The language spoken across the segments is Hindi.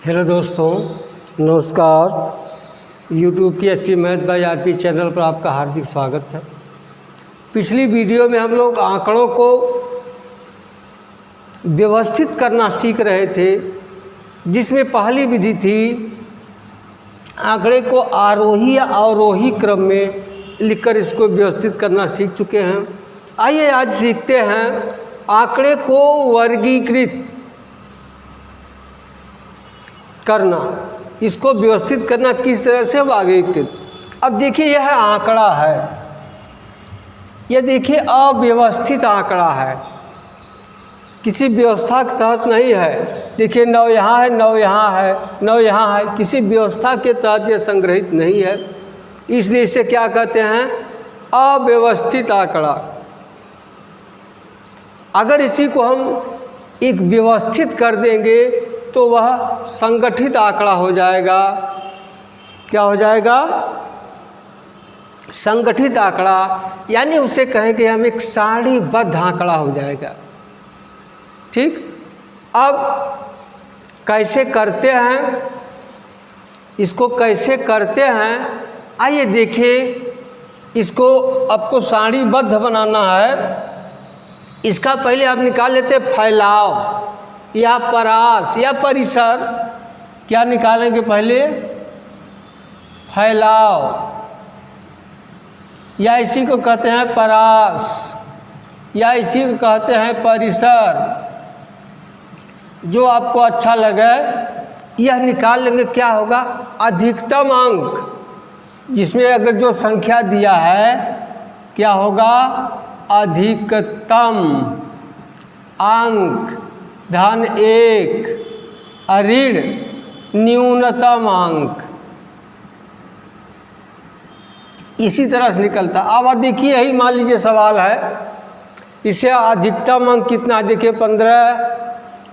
हेलो दोस्तों, नमस्कार। यूट्यूब की HP math bye RP channel पर आपका हार्दिक स्वागत है। पिछली वीडियो में हम लोग आंकड़ों को व्यवस्थित करना सीख रहे थे, जिसमें पहली विधि थी आंकड़े को आरोही या अवरोही क्रम में लिखकर इसको व्यवस्थित करना सीख चुके हैं। आइए आज सीखते हैं आंकड़े को वर्गीकृत करना, इसको व्यवस्थित करना किस तरह से वर्गीकृत। अब देखिए यह आंकड़ा है, यह देखिए अव्यवस्थित आंकड़ा है, किसी व्यवस्था के तहत नहीं है। देखिए 9 यहाँ है, 9 यहाँ है, 9 यहाँ है, किसी व्यवस्था के तहत यह संग्रहित नहीं है, इसलिए इसे क्या कहते हैं? अव्यवस्थित आंकड़ा। अगर इसी को हम एक व्यवस्थित कर देंगे तो वह संगठित आंकड़ा हो जाएगा। क्या हो जाएगा? संगठित आंकड़ा, यानी उसे कहेंगे हम एक सारणीबद्ध आंकड़ा हो जाएगा। ठीक, अब कैसे करते हैं, इसको कैसे करते हैं, आइए देखिए। इसको आपको सारणीबद्ध बनाना है। इसका पहले आप निकाल लेते हैं फैलाव या परास या परिसर। क्या निकालेंगे पहले? फैलाव, या इसी को कहते हैं परास, या इसी को कहते हैं परिसर, जो आपको अच्छा लगे यह निकाल लेंगे। क्या होगा? अधिकतम अंक, जिसमें अगर जो संख्या दिया है क्या होगा? अधिकतम अंक धन 1 ऋण न्यूनतम अंक, इसी तरह से निकलता। अब देखिए यही मान लीजिए सवाल है, इसे अधिकतम अंक कितना है? देखिए 15,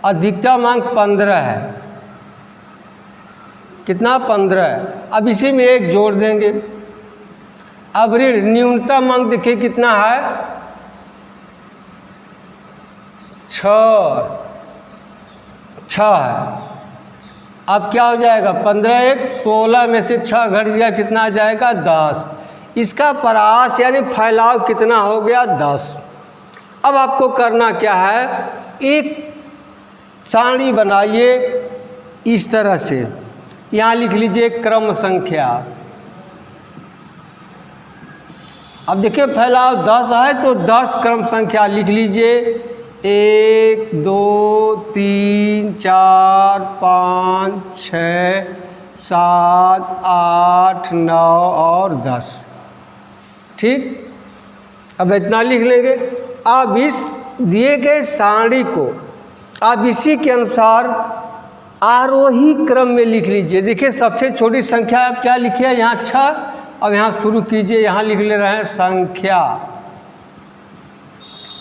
अधिकतम अंक 15 है। कितना? 15। अब इसी में 1 जोड़ देंगे। अब ऋण न्यूनतम अंक देखिए कितना है? 6 है। अब क्या हो जाएगा? 15 1 16 में से 6 घट गया, कितना आ जाएगा? 10। इसका परास यानी फैलाव कितना हो गया? 10। अब आपको करना क्या है? एक सारणी बनाइए इस तरह से। यहाँ लिख लीजिए क्रम संख्या। अब देखिए फैलाव 10 है तो 10 क्रम संख्या लिख लीजिए। 1 2 3 4 5 6 7 8 9 और 10। ठीक, अब इतना लिख लेंगे। अब इस दिए गए सारणी को आप इसी के अनुसार आरोही क्रम में लिख लीजिए। देखिए सबसे छोटी संख्या आप क्या लिखिए? यहाँ 6। अब यहाँ शुरू कीजिए, यहाँ लिख ले रहे हैं संख्या।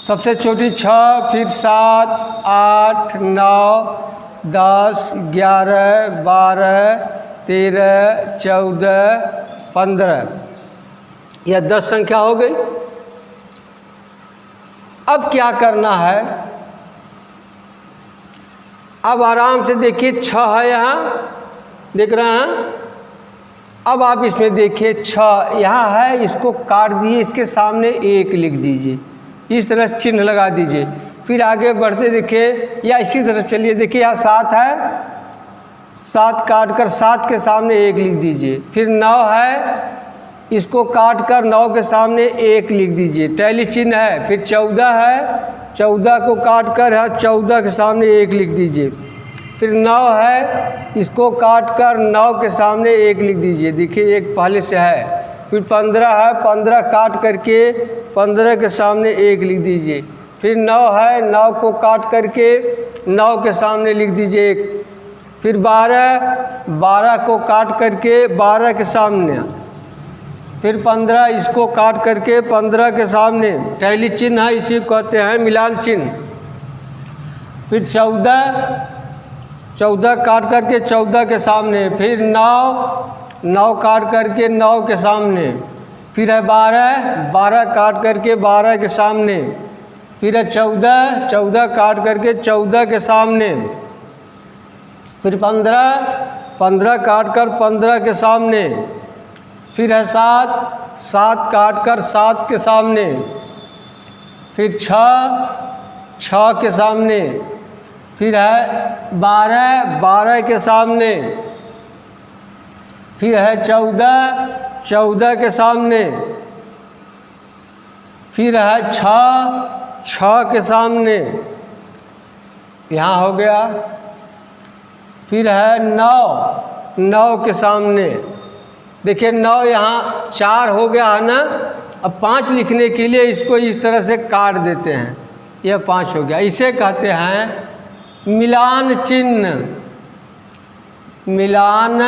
सबसे छोटी 6, फिर 7 8 9 10 11 12 13 14 15, यह 10 संख्या हो गई। अब क्या करना है? अब आराम से देखिए 6 है, यहाँ देख रहे हैं। अब आप इसमें देखिए 6 यहाँ है, इसको काट दिए, इसके सामने 1 लिख दीजिए, इस तरह से चिन्ह लगा दीजिए। फिर आगे बढ़ते देखिए, या इसी तरह चलिए। देखिए यहाँ 7 है, 7 काट कर 7 के सामने 1 लिख दीजिए। फिर 9 है, इसको काट कर 9 के सामने 1 लिख दीजिए, टैली चिन्ह है। फिर 14 है, 14 को काट कर 14 के सामने 1 लिख दीजिए। फिर 9 है, इसको काट कर 9 के सामने 1 लिख दीजिए। देखिए 1 पहले से है। फिर 15 है, 15 काट करके 15 के सामने 1 लिख दीजिए। फिर 9 है, 9 को काट करके 9 के सामने लिख दीजिए 1। फिर 12 को काट करके 12 के सामने। फिर 15, इसको काट करके 15 के सामने, टैली चिन्ह है, इसी को कहते हैं मिलान चिन्ह। फिर 14 काट करके 14 के सामने। फिर 9 काट करके 9 के सामने। फिर है 12 काट करके 12 के सामने। फिर है 14 काट करके 14 के सामने। फिर 15 काट कर 15 के सामने, फिर है 7 काट कर 7 के सामने, फिर 6 के सामने, फिर है 12 के सामने, फिर है 14 के सामने, फिर है 6 के सामने, यहाँ हो गया। फिर है 9 के सामने, देखिए 9 यहाँ 4 हो गया है ना। अब 5 लिखने के लिए इसको इस तरह से काट देते हैं, यह 5 हो गया। इसे कहते हैं मिलान चिन्ह, मिलान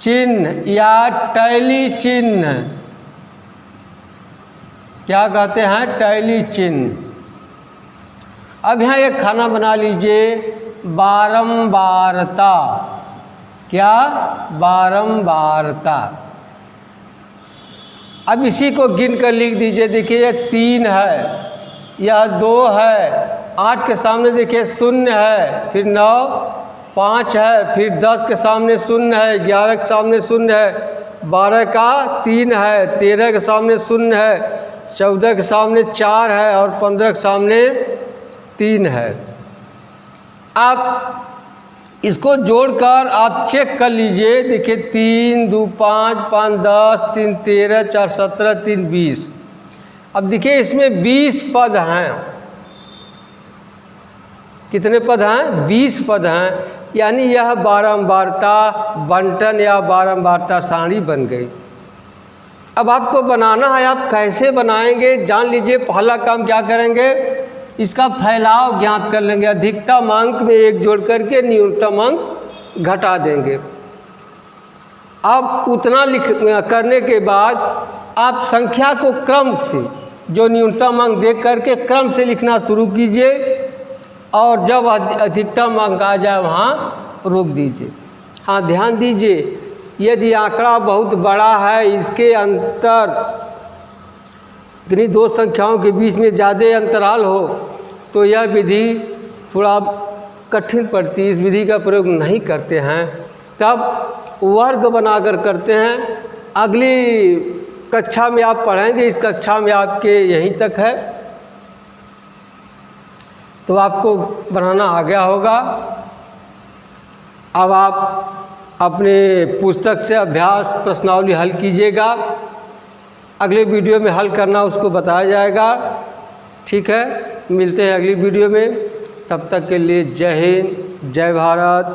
चिन्ह या टैली चिन्ह। क्या कहते हैं? टैली चिन्ह। अब यहाँ एक खाना बना लीजिए, बारंबारता। क्या? बारंबारता। अब इसी को गिन कर लिख दीजिए। देखिए यह 3 है, यह 2 है, 8 के सामने देखिए 0 है, फिर 9, 5 है, फिर 10 के सामने 0 है, 11 के सामने 0 है, 12 का 3 है, 13 के सामने 0 है, 14 के सामने 4 है और 15 के सामने 3 है। आप इसको जोड़कर आप चेक कर लीजिए। देखिए 3 2 5 5 10 3 13 4 17 3 20। अब देखिए इसमें 20 पद हैं। कितने पद हैं? 20 पद हैं। यानी यह बारंबारता बंटन या बारंबारता सारणी बन गई। अब आपको बनाना है, आप कैसे बनाएंगे जान लीजिए। पहला काम क्या करेंगे, इसका फैलाव ज्ञात कर लेंगे। अधिकतम अंक में 1 जोड़ करके न्यूनतम अंक घटा देंगे। अब उतना करने के बाद आप संख्या को क्रम से, जो न्यूनतम अंक देख करके क्रम से लिखना शुरू कीजिए और जब अधिकतम अंक आ जाए वहाँ रोक दीजिए। हाँ, ध्यान दीजिए, यदि आंकड़ा बहुत बड़ा है, इसके अंतर यानी 2 संख्याओं के बीच में ज़्यादा अंतराल हो तो यह विधि थोड़ा कठिन पड़ती है। इस विधि का प्रयोग नहीं करते हैं, तब वर्ग बनाकर करते हैं। अगली कक्षा में आप पढ़ेंगे, इस कक्षा में आपके यहीं तक है, तो आपको बनाना आ गया होगा। अब आप अपने पुस्तक से अभ्यास प्रश्नावली हल कीजिएगा। अगले वीडियो में हल करना उसको बताया जाएगा। ठीक है, मिलते हैं अगली वीडियो में। तब तक के लिए जय हिंद, जय भारत।